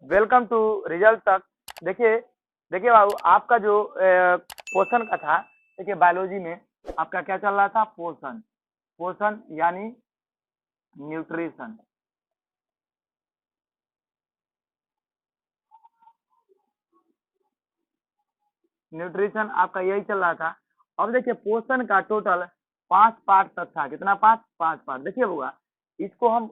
Welcome to result तक। देखिए देखिए बाबू, आपका जो पोषण का था, देखिए बायोलॉजी में आपका क्या चल रहा था? पोषण। पोषण यानी न्यूट्रिशन। न्यूट्रिशन आपका यही चल रहा था। अब देखिए पोषण का टोटल 5 पार्ट तक था। कितना पार्ट? 5 पार्ट। देखिए बुआ, इसको हम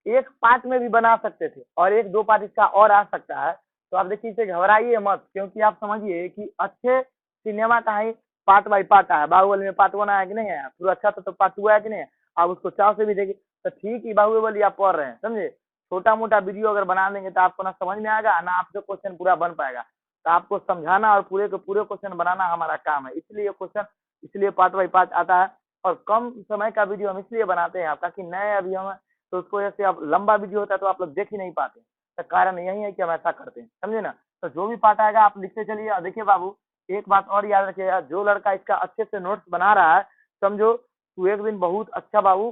एक पार्ट में भी बना सकते थे और एक दो पार्ट इसका और आ सकता है। तो आप देखिए, इसे घबराइए मत, क्योंकि आप समझिए कि अच्छे सिनेमा का ही पार्ट बाई पार्ट आया। बाहुबली में पार्ट 1 आया कि नहीं आया? पूरा अच्छा था तो पार्ट 2 आया कि नहीं आया? आप उसको चाव से भी देखिए। तो ठीक ही बाहुबली आप पढ़ रहे हैं, समझे? छोटा मोटा वीडियो अगर बना देंगे तो आपको ना समझ में आएगा, ना आपसे क्वेश्चन पूरा बन पाएगा। तो आपको समझाना और पूरे के पूरे क्वेश्चन बनाना हमारा काम है। इसलिए क्वेश्चन, इसलिए पार्ट बाई पार्ट आता है। और कम समय का वीडियो हम इसलिए बनाते हैं ताकि नए अभी हम, तो उसको जैसे अब लंबा वीडियो होता है तो आप लोग देख ही नहीं पाते। तो कारण यही है कि हम ऐसा करते हैं, समझे ना? तो जो भी पार्ट आएगा आप लिखते चलिए। और देखिए बाबू, एक बात और याद रखिएगा, जो लड़का इसका अच्छे से नोट्स बना रहा है, समझो तू एक दिन बहुत अच्छा बाबू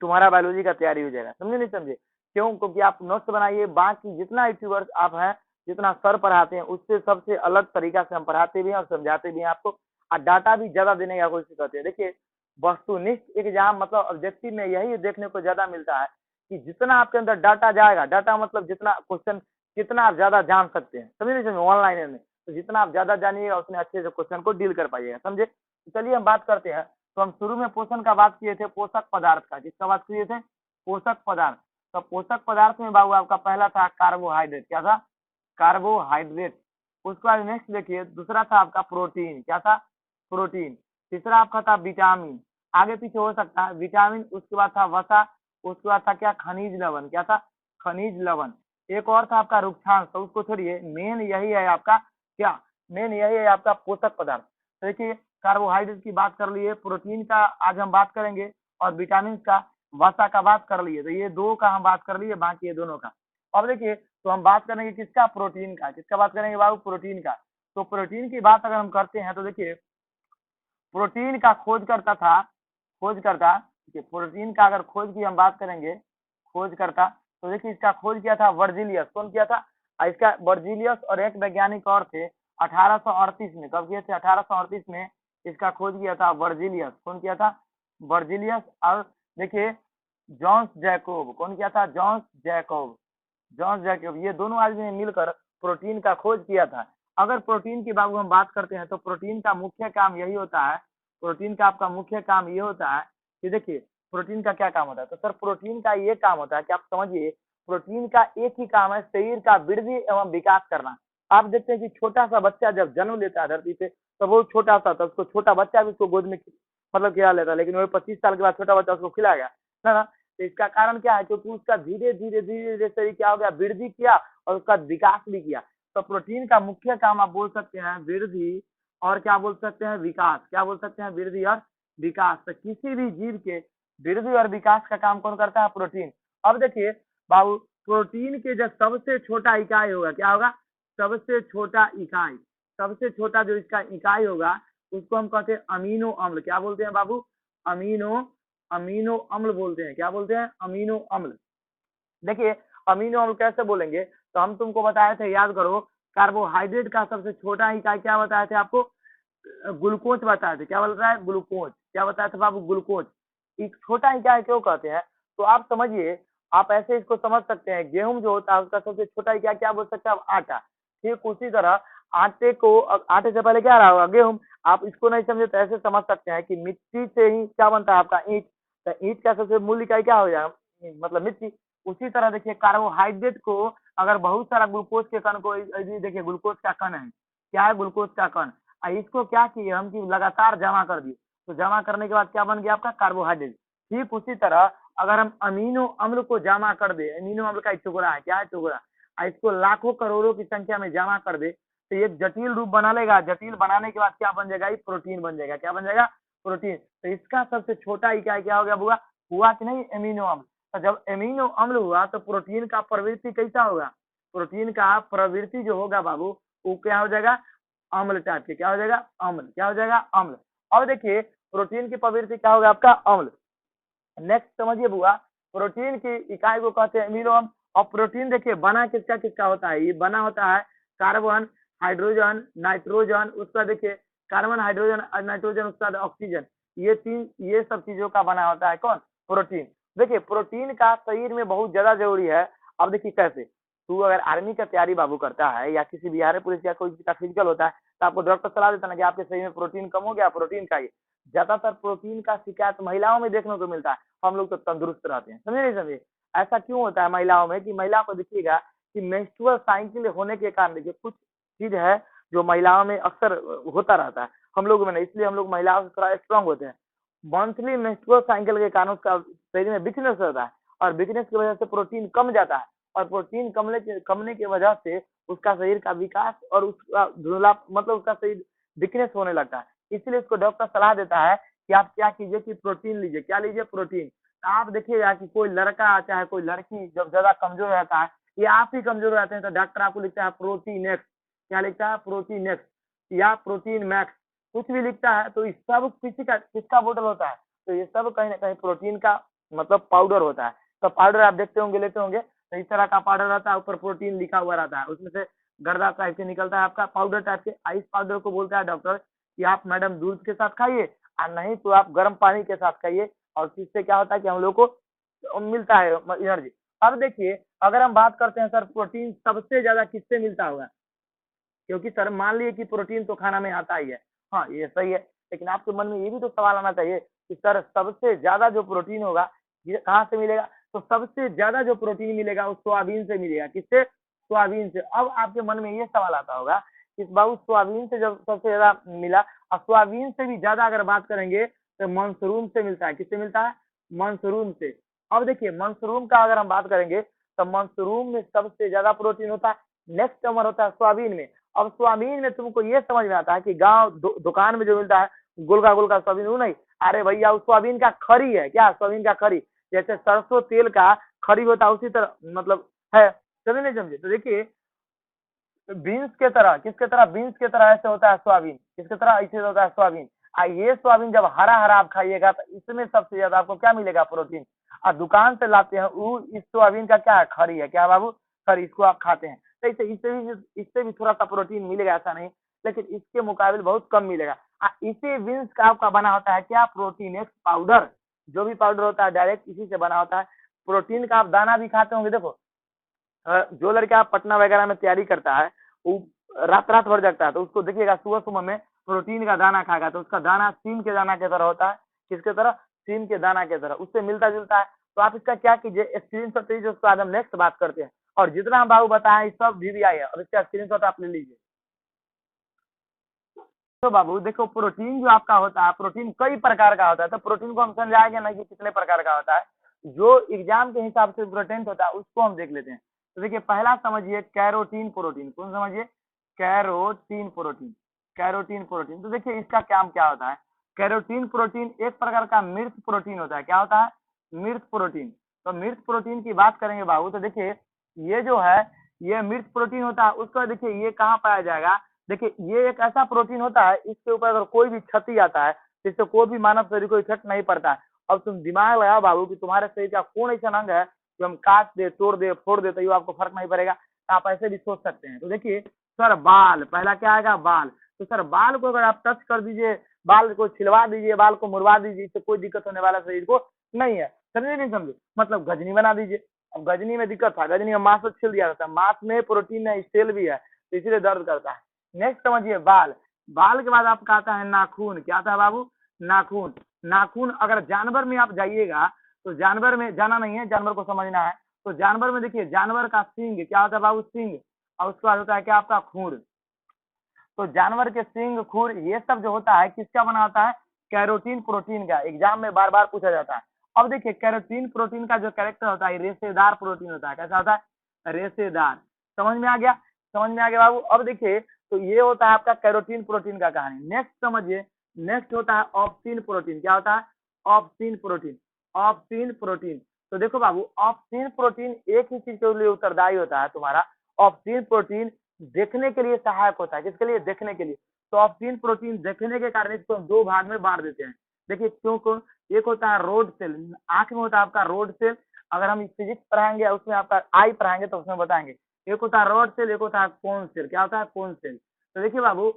तुम्हारा बायोलॉजी का तैयारी हो जाएगा। समझे नहीं समझे? क्यों? क्योंकि आप नोट्स बनाइए, बाकी जितना यूट्यूबर्स आप हैं, जितना सर पढ़ाते हैं, उससे सबसे अलग तरीका से हम पढ़ाते भी हैं और समझाते भी हैं आपको। और डाटा भी ज्यादा देने का कोशिश करते हैं। देखिए, वस्तुनिष्ठ एग्जाम मतलब ऑब्जेक्टिव में यही देखने को ज्यादा मिलता है कि जितना आपके अंदर डाटा जाएगा, डाटा मतलब जितना क्वेश्चन, कितना आप ज्यादा जान सकते हैं। समझे नहीं समझे? ऑनलाइन में तो जितना आप ज्यादा जानिएगा उतने अच्छे से क्वेश्चन को डील कर पाइएगा। समझे? तो चलिए हम बात करते हैं। तो हम शुरू में पोषण का बात किए थे, पोषक पदार्थ का। किसका बात किए थे? पोषक पदार्थ। तो पोषक पदार्थ में बाबू आपका पहला था कार्बोहाइड्रेट। क्या था? कार्बोहाइड्रेट। उसके बाद नेक्स्ट देखिए, दूसरा था आपका प्रोटीन। क्या था? प्रोटीन। तीसरा आपका था विटामिन। आगे पीछे हो सकता है विटामिन। उसके बाद था वसा। उसके बाद था क्या? खनिज लवण। क्या था? खनिज लवण। एक और था आपका रुक्षांश, तो उसको छोड़िए, मेन यही है आपका क्या? मेन यही है आपका पोषक पदार्थ। तो देखिए, कार्बोहाइड्रेट की बात कर लिए, प्रोटीन का आज हम बात करेंगे, और विटामिन का, वसा का बात कर लिए। तो ये दो का हम बात कर लिए, बाकी ये दोनों का। अब देखिए, तो हम बात करेंगे किसका? प्रोटीन का। किसका बात करेंगे बाबू? प्रोटीन का। तो प्रोटीन की बात अगर हम करते हैं तो देखिए, प्रोटीन का खोज करता था, खोज करता, प्रोटीन का अगर खोज की हम बात करेंगे, खोज करता, तो देखिए इसका खोज किया था वर्जिलियस। कौन किया था? इसका वर्जिलियस और एक वैज्ञानिक और थे 1838 में। कब किए थे? 1838 में इसका खोज किया था वर्जिलियस। कौन किया था? वर्जिलियस। और देखिए, जॉन्स जैकोब। कौन किया था? Johns Jacob. जॉन्स जैकोब, ये दोनों आदमी ने मिलकर प्रोटीन का खोज किया था। अगर प्रोटीन की बाबू हम बात करते हैं तो प्रोटीन का मुख्य काम यही होता है, प्रोटीन का आपका मुख्य काम ये होता है कि देखिए, प्रोटीन का क्या काम होता है? तो सर प्रोटीन का ये काम होता है कि आप समझिए, प्रोटीन का एक ही काम है शरीर का वृद्धि एवं विकास करना। आप देखते हैं कि छोटा सा बच्चा जब जन्म लेता है धरती पे, तो वो छोटा सा था, उसको छोटा बच्चा भी उसको गोद में मतलब खिला लेता है, लेकिन वही 25 साल के बाद छोटा बच्चा उसको खिलाएगा ना? तो इसका कारण क्या है? क्योंकि उसका धीरे धीरे धीरे धीरे शरीर क्या हो गया? वृद्धि किया और उसका विकास भी किया। तो प्रोटीन का मुख्य काम आप बोल सकते हैं वृद्धि, और क्या बोल सकते हैं? विकास। क्या बोल सकते हैं? वृद्धि और विकास। तो किसी भी जीव के वृद्धि और विकास का काम कौन करता है? प्रोटीन। अब देखिए बाबू, प्रोटीन के जो सबसे छोटा इकाई होगा, क्या होगा? सबसे छोटा इकाई, सबसे छोटा जो इसका इकाई होगा, उसको हम कहते हैं अमीनो अम्ल। क्या बोलते हैं बाबू? अमीनो, अमीनो अम्ल बोलते हैं। क्या बोलते हैं? अमीनो अम्ल। देखिए, अमीनो अम्ल कैसे बोलेंगे? तो हम तुमको बताए थे, याद करो, कार्बोहाइड्रेट का सबसे छोटा इकाई क्या बताए थे आपको? ग्लूकोज बताए थे। क्या बोलता है? ग्लूकोज। क्या बताया था बाबू? ग्लूकोज। एक छोटा इकाई क्यों कहते हैं? तो आप समझिए, आप ऐसे इसको समझ सकते हैं, गेहूं जो होता है उसका सबसे छोटा इकाई क्या बोल सकते हैं? आटा। ठीक उसी तरह आटे को, आटे से पहले क्या रहा होगा? गेहूं। आप इसको नहीं समझे तो ऐसे समझ सकते हैं कि मिट्टी से ही क्या बनता है आपका? ईंट। तो ईंट का सबसे मूल इकाई क्या हो जाएगा? मतलब मिट्टी। उसी तरह देखिए, कार्बोहाइड्रेट को अगर बहुत सारा ग्लूकोज के कण को, देखिए ग्लूकोज का कण है, क्या है? ग्लूकोज का कण। इसको क्या किए हम कि लगातार जमा कर दिए, तो जमा करने के बाद क्या बन गया आपका? कार्बोहाइड्रेट। ठीक उसी तरह अगर हम अमीनो अम्ल को जमा कर दे, अमीनो अम्ल का एक टुकड़ा है, क्या है? टुकड़ा। इसको लाखों करोड़ों की संख्या में जमा कर दे, तो एक जटिल रूप बना लेगा। जटिल बनाने के बाद क्या बन जाएगा? प्रोटीन बन जाएगा। क्या बन जाएगा? प्रोटीन। तो इसका सबसे छोटा इकाई क्या हो गया बुआ? हुआ कि नहीं? अमीनो अम्ल। तो जब अमीनो अम्ल हुआ तो प्रोटीन का प्रवृत्ति कैसा होगा? प्रोटीन का प्रवृत्ति जो होगा बाबू, वो क्या हो जाएगा? अम्ल टाइप के। क्या हो जाएगा? अम्ल। क्या हो जाएगा? अम्ल। अब देखिए, प्रोटीन की प्रवृत्ति क्या होगा आपका? अम्ल। नेक्स्ट समझिए बुआ, प्रोटीन की इकाई को कहते हैं अमीनो अम्ल, और प्रोटीन देखिए बना किसका किसका होता है, ये बना होता है कार्बन, हाइड्रोजन, नाइट्रोजन, उसका देखिए कार्बन, हाइड्रोजन और नाइट्रोजन, उसका ऑक्सीजन, ये सब चीजों का बना होता है कौन, प्रोटीन। देखिए प्रोटीन का शरीर में बहुत ज्यादा जरूरी है। अब देखिए कैसे, तू अगर आर्मी का तैयारी बाबू करता है या किसी बिहार पुलिस या कोई का फिजिकल होता है तो आपको डॉक्टर सलाह देता है ना कि आपके शरीर में प्रोटीन कम हो गया, प्रोटीन खाइए। ज्यादातर प्रोटीन का शिकायत महिलाओं में देखने को मिलता है, हम लोग तो तंदुरुस्त रहते हैं, समझे नहीं समझे। ऐसा क्यों होता है महिलाओं में कि महिलाओं को देखिएगा कि मेंस्ट्रुअल साइकिल होने के कारण देखिए कुछ चीज है जो महिलाओं में अक्सर होता रहता है, हम लोग में नहीं, इसलिए हम लोग महिलाओं से थोड़ा स्ट्रांग होते हैं। मंथली मेंस्ट्रुअल साइकिल के कारण उसका शरीर में वीकनेस होता है और वीकनेस की वजह से प्रोटीन कम जाता है और प्रोटीन कमने की वजह से उसका शरीर का विकास और उसका धुंधला मतलब उसका शरीर वीकनेस होने लगता है। इसलिए उसको डॉक्टर सलाह देता है कि आप क्या कीजिए कि प्रोटीन लीजिए, क्या लीजिए, प्रोटीन। तो आप देखिएगा कि कोई लड़का चाहे कोई लड़की जब ज्यादा कमजोर रहता है या आप ही कमजोर रहते हैं तो डॉक्टर आपको लिखता है प्रोटीन एक्स, क्या लिखता है, प्रोटीन एक्स या प्रोटीन मैक्स, कुछ भी लिखता है। तो इस सब किसका बोतल होता है, तो ये सब कहीं ना कहीं प्रोटीन का मतलब पाउडर होता है। तो पाउडर आप देखते होंगे, लेते होंगे, तो इस तरह का पाउडर रहता है, ऊपर प्रोटीन लिखा हुआ रहता है, उसमें से गर्दा टाइप से निकलता है आपका पाउडर टाइप से। इस पाउडर को बोलता है डॉक्टर कि आप मैडम दूध के साथ खाइए और नहीं तो आप गर्म पानी के साथ खाइए, और इससे क्या होता है कि हम लोग को मिलता है एनर्जी। अब देखिए अगर हम बात करते हैं सर प्रोटीन सबसे ज्यादा किससे मिलता होगा, क्योंकि सर मान लिए कि प्रोटीन तो खाना में आता ही है, हाँ ये सही है, लेकिन आपके मन में ये भी तो सवाल आना चाहिए कि सर सबसे ज्यादा जो प्रोटीन होगा ये कहाँ से मिलेगा, तो सबसे ज्यादा जो प्रोटीन मिलेगा वो सोयाबीन से मिलेगा। किससे, सोयाबीन से। अब आपके मन में ये सवाल आता होगा कि बाबू सोयाबीन से जब सबसे ज्यादा मिला, और सोयाबीन से भी ज्यादा अगर बात करेंगे तो मशरूम से मिलता है, किससे मिलता है, मशरूम से। अब देखिए मशरूम का अगर हम बात करेंगे तो मशरूम में सबसे ज्यादा प्रोटीन होता है, नेक्स्ट नंबर होता है सोयाबीन में। अब सोयाबीन में तुमको ये समझ में आता है कि गांव दुकान में जो मिलता है गोलका गोलका सोयाबीन, वो नहीं, अरे भैया उस सोयाबीन का खरी है, क्या, सोयाबीन का खरी, जैसे सरसों तेल का खरी होता है उसी तरह मतलब है, समझे नहीं समझे। तो देखिए बीन्स के तरह, किसके तरह, बीन्स के तरह ऐसे होता है सोयाबीन, किसके तरह ऐसे होता है सोयाबीन। ये सोयाबीन जब हरा हरा आप खाइएगा तो इसमें सबसे ज्यादा आपको क्या मिलेगा, प्रोटीन। और दुकान से लाते हैं वो इस सोयाबीन का क्या है, खरी है, क्या बाबू, खरी, इसको आप खाते हैं तो इससे भी थोड़ा सा प्रोटीन मिलेगा, ऐसा नहीं, लेकिन इसके मुकाबले बहुत कम मिलेगा। इसी बीन्स का आपका बना होता है क्या, प्रोटीन एक्स पाउडर, जो भी पाउडर होता है डायरेक्ट इसी से बना होता है। प्रोटीन का आप दाना भी खाते होंगे, देखो जो लड़का पटना वगैरह में तैयारी करता है वो रात रात भर जगता है, तो उसको देखिएगा सुबह सुबह में प्रोटीन का दाना खाएगा तो उसका दाना सीम के दाना की तरह होता है, किसके तरह, सीम के दाना की तरह, उससे मिलता जुलता है। तो आप इसका क्या कीजिए, स्क्रीन शॉट लीजिए, उसके बाद हम नेक्स्ट बात करते हैं। और जितना हम बाबू बताए सब VVI है, और इसका स्क्रीन शॉट आप ले लीजिए। तो बाबू देखो प्रोटीन जो आपका होता है, प्रोटीन कई प्रकार का होता है, तो प्रोटीन को हम समझाएंगे ना कि कितने प्रकार का होता है, जो एग्जाम के हिसाब से प्रोटीन होता है उसको हम देख लेते हैं। तो देखिए पहला समझिए कैरोटीन प्रोटीन, कौन समझिए, कैरोटीन प्रोटीन, कैरोटीन प्रोटीन। तो देखिए इसका काम क्या होता है, कैरोटीन प्रोटीन एक प्रकार का मृत प्रोटीन होता है, क्या होता है, मृत प्रोटीन। तो मृत प्रोटीन की बात करेंगे बाबू तो देखिए ये जो है ये मृत प्रोटीन होता है, उसका देखिए ये कहाँ पाया जाएगा, देखिए ये एक ऐसा प्रोटीन होता है इसके ऊपर अगर कोई भी क्षति आता है जिससे कोई भी मानव शरीर को इफेक्ट नहीं पड़ता है। अब तुम दिमाग लगाओ बाबू कि तुम्हारे शरीर का कौन ऐसा अंग है जो हम काट दे, तोड़ दे, फोड़ दे तो आपको फर्क नहीं पड़ेगा, तो आप ऐसे भी सोच सकते हैं। तो देखिए सर बाल, पहला क्या आएगा, बाल। तो सर बाल को अगर आप टच कर दीजिए, बाल को छिलवा दीजिए, बाल को मुड़वा दीजिए, इससे कोई दिक्कत होने वाला शरीर को नहीं है, समझे नहीं समझे, मतलब गजनी बना दीजिए। अब गजनी में दिक्कत था, गजनी में मांस तो छिल दिया था, मांस में प्रोटीन है, सेल भी है, तो इसीलिए दर्द करता है। नेक्स्ट समझिए बाल, बाल के बाद आपका आता है नाखून, क्या आता है बाबू, नाखून। नाखून अगर जानवर में आप जाइएगा तो जानवर में जाना नहीं है, जानवर को समझना है। तो जानवर में देखिए जानवर का सींग क्या होता है बाबू, सींग, और उसके बाद होता है क्या आपका खूर। तो जानवर के सींग, खूर, ये सब जो होता है किसका बना होता है, कैरोटीन प्रोटीन का, एग्जाम में बार बार पूछा जाता है। अब देखिए कैरोटीन प्रोटीन का जो कैरेक्टर होता है रेशेदार प्रोटीन होता है, कैसा होता है, रेशेदार। समझ में आ गया, समझ में आ गया बाबू। अब देखिए तो ये होता है आपका कैरोटीन प्रोटीन का कहानी। नेक्स्ट समझिए, नेक्स्ट होता है ऑप्सिन प्रोटीन, क्या होता है, ऑप्सिन प्रोटीन, ऑप्सिन प्रोटीन। तो देखो बाबू ऑप्सिन प्रोटीन एक ही चीज के लिए उत्तरदायी होता है तुम्हारा, ऑप्सिन प्रोटीन देखने के लिए सहायक होता है, किसके लिए, देखने के लिए। तो ऑप्सिन प्रोटीन देखने के कारण इसको हम दो भाग में बांट देते हैं। देखिए क्यों को, एक होता है रोड सेल, आंख में होता है आपका रोड सेल, अगर हम फिजिक्स पढ़ाएंगे उसमें आपका आई पढ़ाएंगे तो उसमें बताएंगे। एक होता है रॉड सेल, एक होता है कोन सेल। क्या होता है? Cone cell. तो देखिए बाबू,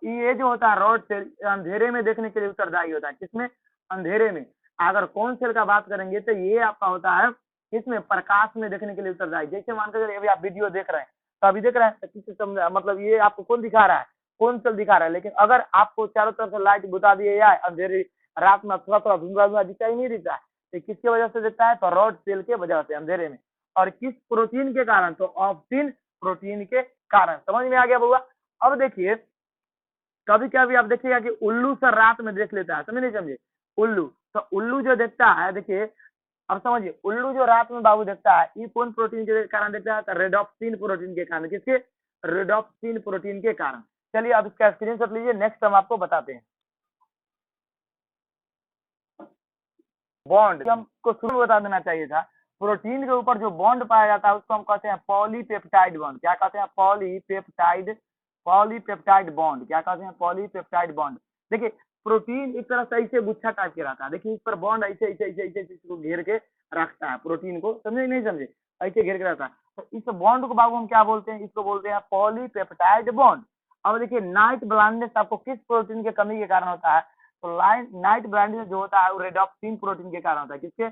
ये जो होता है रॉड सेल, अंधेरे में देखने के लिए उत्तरदायी होता है। किसमें? अंधेरे में। अगर कोन सेल का बात करेंगे तो ये आपका होता है किसमें? प्रकाश में देखने के लिए उत्तरदायी। जैसे मानकर अभी आप वीडियो देख रहे हैं, तो अभी देख रहे हैं किससे समझा, मतलब ये आपको कौन दिखा रहा है? कौन सेल दिखा रहा है। लेकिन अगर आपको चारों तरफ से लाइट बुता दिए जाए, अंधेरी रात में थोड़ा थोड़ा धुंधला दिखाई नहीं देता है, तो किसके वजह से देता है? तो रॉड सेल के वजह से, अंधेरे में। और किस प्रोटीन के कारण? तो ऑप्टिन प्रोटीन के कारण। समझ में आ गया बउआ? अब देखिए, कभी कभी आप देखिएगा कि उल्लू सर रात में देख लेता है, समझे नहीं समझे? उल्लू, तो उल्लू जो देखता है, देखिए अब समझिए, उल्लू जो रात में बाबू देखता है, ये कौन प्रोटीन के कारण देखता है? तो रेडॉप्सिन प्रोटीन के कारण। किसके? रेडॉप्सिन प्रोटीन के कारण। चलिए अब इसका स्क्रीनशॉट लीजिए, नेक्स्ट हम आपको बताते हैं। बॉन्ड हमको शुरू में बता देना चाहिए था। प्रोटीन के ऊपर जो बॉन्ड पाया जाता है उसको हम कहते हैं पॉलीपेप्टाइड बॉन्ड। क्या कहते हैं? Polypeptide, polypeptide bond. क्या कहते हैं? Polypeptide bond. देखिए, प्रोटीन एक तरह से ऐसे गुच्छा टाइप के रहता है। देखिए इस पर बॉन्ड ऐसे ऐसे ऐसे ऐसे इसको घेर के रखता है प्रोटीन को। समझे नहीं समझे? ऐसे घेर के रहता है। तो इस बॉन्ड को बाबू हम क्या बोलते हैं? इसको बोलते हैं पॉलीपेप्टाइड बॉन्ड। अब देखिए, नाइट ब्लाइंडनेस आपको किस प्रोटीन की कमी के कारण होता है? तो नाइट ब्लाइंडनेस जो होता है वो रेडॉप्सिन प्रोटीन के कारण होता है। किसके?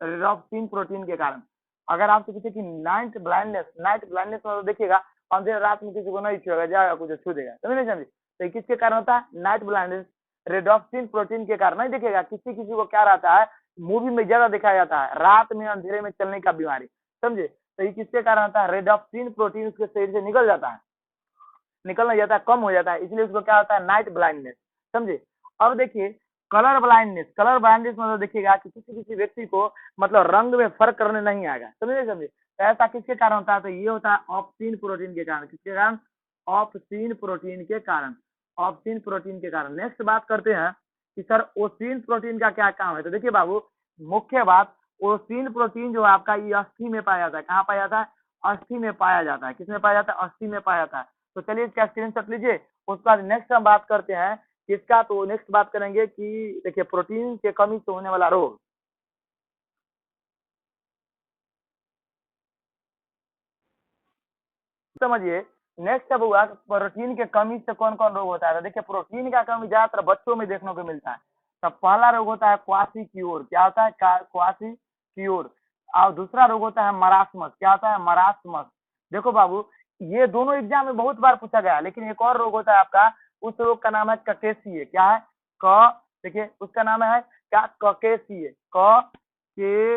रेडॉप्सिन प्रोटीन के कारण। अगर आपसे पूछे कि नाइट ब्लाइंडनेस मतलब देखिएगा, अंधेरे रात में किसी को नहीं छुएगा, जाएगा कुछ छू देगा। समझ नहीं समझे? तो ये किसके कारण होता है? नाइट ब्लाइंडनेस रेडॉप्सिन प्रोटीन के कारण। नहीं देखिएगा, किसी किसी को क्या रहता है, मूवी में ज्यादा दिखाया जाता है रात में अंधेरे में चलने का बीमारी। समझे? तो ये किसके कारण होता है? रेडॉप्सिन प्रोटीन उसके शरीर से निकल जाता है, निकलना जाता है, कम हो जाता है, इसलिए उसको क्या होता है? Night blindness. समझे? अब देखिए, कलर ब्लाइंडनेस। कलर ब्लाइंडनेस मतलब देखिएगा कि किसी किसी व्यक्ति को मतलब रंग में फर्क करने नहीं आएगा। समझे समझे? तो ऐसा किसके कारण होता है? तो ये होता है ऑप्सिन प्रोटीन के कारण। किसके कारण? ऑप्सिन प्रोटीन के कारण। ऑप्सिन प्रोटीन के कारण। नेक्स्ट बात करते हैं कि सर ओसिन प्रोटीन का क्या काम है। तो देखिए बाबू, मुख्य बात, ओसिन प्रोटीन जो है आपका ये अस्थि में पाया जाता है। कहाँ पाया जाता है? अस्थि में पाया जाता है। किसमें पाया जाता है? अस्थि में पाया जाता है। तो चलिए इसका स्क्रीनशॉट लीजिए। उसके बाद नेक्स्ट हम बात करते हैं किसका? तो नेक्स्ट बात करेंगे कि देखिए, प्रोटीन के कमी से होने वाला रोग। समझिए, नेक्स्ट अब हुआ प्रोटीन के कमी से कौन कौन रोग होता है। तो देखिए, प्रोटीन का कमी ज्यादातर बच्चों में देखने को मिलता है। तो पहला रोग होता है क्वासिक्योर। क्या होता है? क्वासिक्योर। और दूसरा रोग होता है मरासमस। क्या होता है? मरासमस। देखो बाबू, ये दोनों एग्जाम में बहुत बार पूछा गया है। लेकिन एक और रोग होता है आपका, उस रोग का नाम है ककेसिए। क्या है? क देखिए उसका नाम है क्या? ककेसिए। ककेसिए।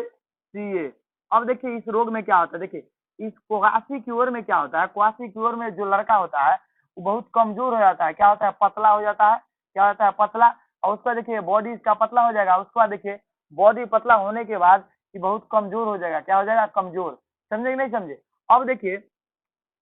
अब देखिए इस रोग में क्या होता है। देखिए इस क्वासिक्योर में क्या होता है? क्वासिक्योर में जो लड़का होता है वो बहुत कमजोर हो जाता है। क्या होता है? पतला हो जाता है। क्या होता है? पतला। और उसका देखिए बॉडी इसका पतला हो जाएगा। उसके बाद देखिए बॉडी पतला होने के बाद ये बहुत कमजोर हो जाएगा। क्या हो जाएगा? कमजोर। समझे कि नहीं समझे? अब देखिए,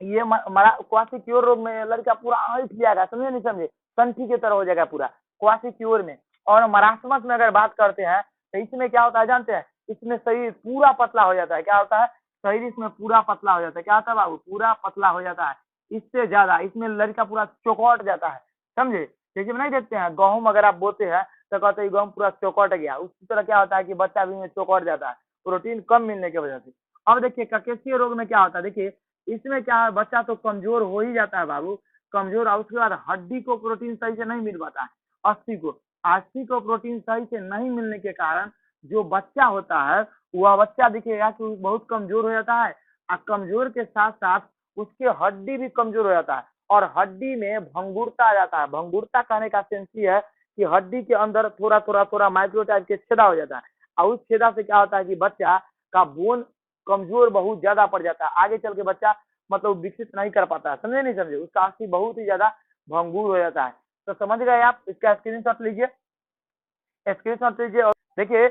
ये क्वासिक्योर रोग में लड़का पूरा ऐंठ जाएगा। समझे नहीं समझे? कंठी की तरह हो जाएगा पूरा क्वासिक्योर में। और मरासमस में अगर बात करते हैं तो इसमें क्या होता है जानते हैं? इसमें शरीर पूरा पतला हो जाता है। क्या होता है? शरीर इसमें पूरा पतला हो जाता है। क्या होता है बाबू? पूरा पतला हो जाता है। इससे ज्यादा इसमें लड़का पूरा चौकट जाता है। समझे? जैसे नहीं देखते हैं गेहूं अगर आप बोते हैं तो कहते हैं गेहूं पूरा चौकट गया, उसी तरह क्या होता है कि बच्चा भी में चौकट जाता है, प्रोटीन कम मिलने की वजह से। अब देखिए ककेशिया रोग में क्या होता है। देखिए इसमें क्या है, बच्चा तो कमजोर हो ही जाता है बाबू, कमजोर। और उसके बाद हड्डी को प्रोटीन सही से नहीं मिल पाता है। अस्थि को प्रोटीन सही से नहीं मिलने के कारण जो बच्चा होता है वह बच्चा दिखेगा कि बहुत कमजोर हो जाता है। और कमजोर के साथ साथ उसके हड्डी भी कमजोर हो जाता है और हड्डी में भंगुरता आ जाता है। भंगुरता कहने का सेंस ये है कि हड्डी के अंदर थोड़ा थोड़ा थोड़ा माइक्रो टाइप के छेदा हो जाता है। और उस छेदा से क्या होता है कि बच्चा का बोन कमजोर बहुत ज्यादा पड़ जाता है। आगे चल के बच्चा मतलब विकसित नहीं कर पाता है। समझे नहीं समझे? उसका अस्थि बहुत ही ज्यादा भंगुर हो जाता है। तो समझ गए आप? इसका स्क्रीनशॉट लीजिए, स्क्रीनशॉट लीजिए। और देखिए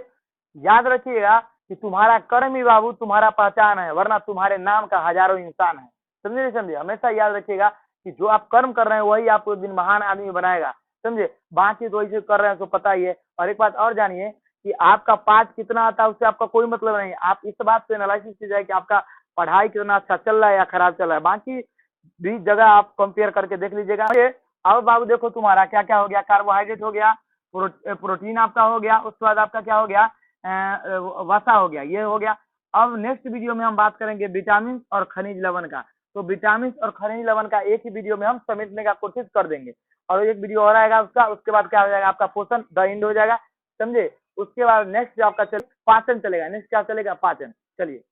याद रखिएगा कि तुम्हारा कर्म ही बाबू तुम्हारा पहचान है, वरना तुम्हारे नाम का हजारों इंसान है। समझे नहीं समझे? हमेशा याद रखिएगा कि जो आप कर्म कर रहे हैं वही आपको एक दिन महान आदमी बनाएगा। समझे? बाकी तो ऐसे कर रहे हैं तो पता ही है। और एक बात और जानिए कि आपका पाठ कितना आता है उससे आपका कोई मतलब नहीं। आप इस बात पे एनालिसिस कीजिए कि आपका पढ़ाई कितना अच्छा चल रहा है या खराब चल रहा है। बाकी भी जगह आप कंपेयर करके देख लीजिएगा। अब बाबू देखो तुम्हारा क्या क्या हो गया। कार्बोहाइड्रेट हो गया, प्रोटीन आपका हो गया, उसके बाद आपका क्या हो गया, वसा हो गया, ये हो गया। अब नेक्स्ट वीडियो में हम बात करेंगे विटामिन और खनिज लवण का। तो विटामिन और खनिज लवण का एक ही वीडियो में हम समेटने का कोशिश कर देंगे, और एक वीडियो और आएगा उसका, उसके बाद क्या हो जाएगा आपका पोषण द एंड हो जाएगा, समझे। उसके बाद नेक्स्ट जो आपका पाचन चलेगा, नेक्स्ट क्या चलेगा, पाचन। चलिए।